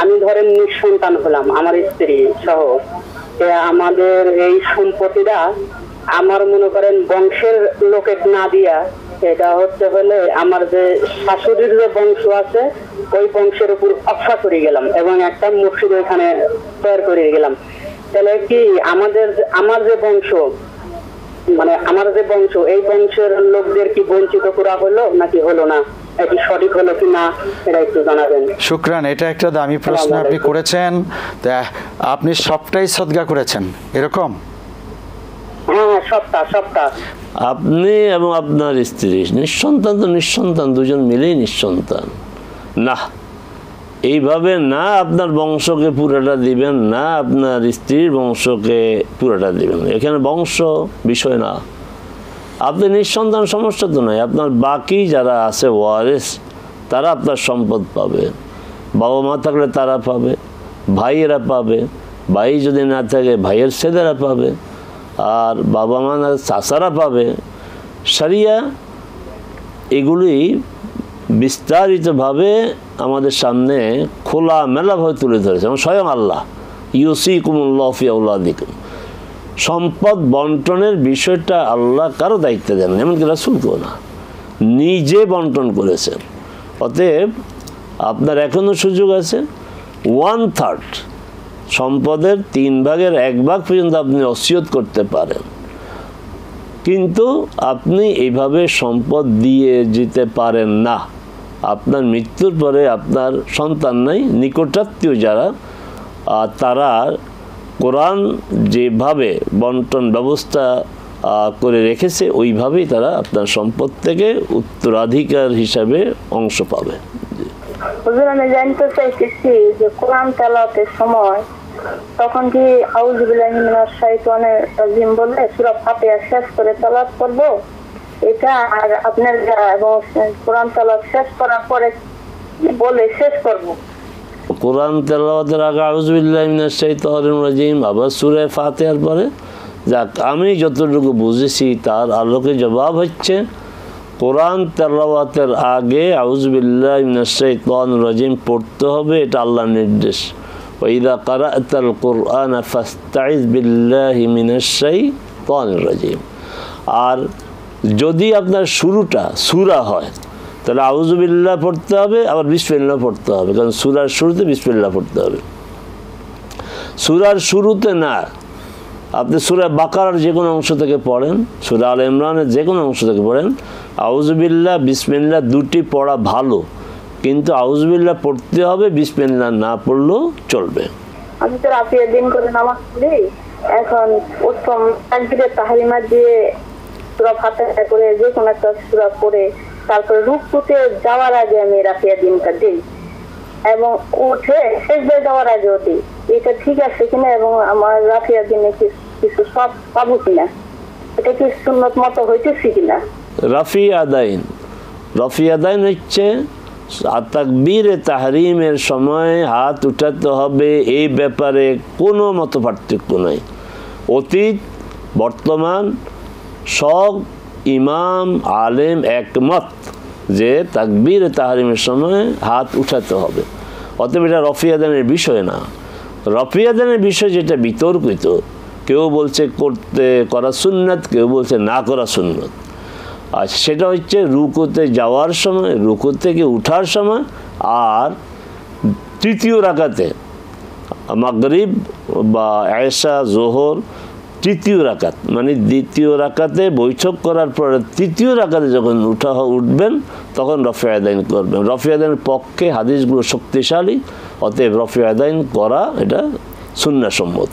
আমি ধরেন নিঃসন্তান হলাম, আমার স্ত্রী সহ, আমাদের এই সম্পত্তিটা আমার মনে করেন বংশের লোকে না দিয়া এটা হচ্ছে হলে আমার যে শাশুড়ির যে বংশ আছে ওই বংশের উপর অফা করে গেলাম এবং একটা মসজিদ ওইখানে তৈরি করে গেলাম। তাহলে কি আমার যে বংশ, মানে আমার যে বংশ, এই বংশের লোকদের কি বঞ্চিত করা হলো নাকি হলো না, এটি সঠিক হলো কি না এটা একটু জানাবেন। শুকরান, এটা একটা দামি প্রশ্ন আপনি করেছেন। তা আপনি সবটাই সদকা করেছেন এরকম? হ্যাঁ, সবটা। আপনি এবং আপনার স্ত্রী নিঃসন্তান, তো নিঃসন্তান, দুজন মিলেই নিঃসন্তান না। এইভাবে না আপনার বংশকে পুরোটা দিবেন, না আপনার স্ত্রীর বংশকে পুরোটা দিবেন। এখানে বংশ বিষয় না। আপনি নিঃসন্তান, সমস্যা তো নয়। আপনার বাকি যারা আছে ওয়ারিস, তারা আপনার সম্পদ পাবে। বাবা মা থাকলে তারা পাবে, ভাইয়েরা পাবে, ভাই যদি না থাকে ভাইয়ের ছেলেরা পাবে, আর বাবা মা না চাচারা পাবে। শরিয়া এগুলি বিস্তারিতভাবে আমাদের সামনে খোলা মেলাভাবে তুলে ধরেছে। এবং স্বয়ং আল্লাহ ইউসিকুমুল্লাহু ফি আওলাদিকুম, সম্পদ বন্টনের বিষয়টা আল্লাহ কারো দায়িত্ব দেন, এমনকি রাসূলকেও না, নিজে বন্টন করেছেন। অতএব আপনার এখনও সুযোগ আছে। 1/3 সম্পদের 3 ভাগের 1 ভাগ পর্যন্ত আপনি ওসিয়ত করতে পারেন, কিন্তু আপনি এইভাবে সম্পদ দিয়ে যেতে পারেন না। আপনার মৃত্যুর পরে আপনার সন্তান নাই, নিকটাত্মীয় যারা, তারা কোরআন যেভাবে বন্টন ব্যবস্থা করে রেখেছে ওইভাবেই তারা আপনার সম্পদ থেকে উত্তরাধিকার হিসাবে অংশ পাবে। হুজুর, আমি জানতে চাইতেছি যে কোরআন তেলাওয়াতের সময় তখন কি আউযু বিল্লাহি মিনাশ শাইতানির রাজিম বলে সূরা ফাতিহা শেষ করে তেলাওয়াত করব এটা, আর আপনার এবং কোরআন তেলাওয়াত শেষ করার পরে বলে শেষ করব? কোরআন তেলাওয়াতের আগে আউযু বিল্লাহি মিনাশ শাইতানির রাজিম, আবার সূরা ফাতিহার পরে। যাক, আমি যতটুকু বুঝেছি তার আলোকে জবাব হচ্ছে কোরআন তেলাওয়াতের আগে আউযু বিল্লাহি মিনাশ শাইতানির রাজিম পড়তে হবে, এটা আল্লাহর নির্দেশ। ওয়াইদা কারাতাল কুরআনা ফাস্তাইজ বিল্লাহি মিনাশ শাইতানির রাজিম। আর যদি আপনার শুরুটা সূরা হয় তাহলে আউযু বিল্লাহ পড়তে হবে, আবার বিসমিল্লাহ পড়তে হবে, কারণ সূরার শুরুতে বিসমিল্লাহ পড়তে হবে। সূরার শুরুতে না, আপনি সূরা বাকারার যে কোনো অংশ থেকে পড়েন, সূরা আল ইমরানের যে কোনো অংশ থেকে পড়েন, আউযু বিল্লাহ বিসমিল্লাহ দুটি পড়া ভালো, কিন্তু আউযু বিল্লাহ পড়তে হবে, বিসমিল্লাহ না পড়লেও চলবে। আমি তো রাফিয়া দিন করে নামাজ পড়ি, এখন প্রথম তাকবীরে তাহরিমা দিয়ে সূরা ফাতিহা করে যে কোনো একটা সূরা পড়ে তারপর রুকুতে যাওয়ার আগে আমি রাফিয়া দিনটা দিই এবং উঠে সেজদায় যাওয়ার আগেও দিই। এটা ঠিক আছে কিনা এবং আমার রাফিয়া দিনে কিছু সব পাবো কিনা, এটা কি সুন্নত মতো হইতেছি কিনা? রাফিয়া আদাইন হচ্ছে তাকবীরে তাহরিমের সময় হাত উঠাতে হবে, এই ব্যাপারে কোনো মত পার্থক্য নাই। অতীত বর্তমান সব ইমাম আলেম একমত যে তাকবীরে তাহরিমের সময় হাত উঠাতে হবে। অতএব এটা রাফিয়া আদানের বিষয় না। রাফিয়া আদানের বিষয় যেটা বিতর্কিত, কেউ বলছে করা সুন্নাত, কেউ বলছে না করা সুন্নাত। আর সেটা হচ্ছে রুকুতে যাওয়ার সময়, রুকু থেকে উঠার সময়, আর তৃতীয় রাকাতে মাগরিব বা এশা জোহর তৃতীয় রাকাত, মানে দ্বিতীয় রাকাতে বৈঠক করার পরে তৃতীয় রাকাতে যখন উঠবেন তখন রাফিয়া আদাইন করবেন। রাফিয়া আদাইনের পক্ষে হাদিসগুলো শক্তিশালী, অতএব রাফিয়া আদাইন করা এটা সুন্নাহসম্মত।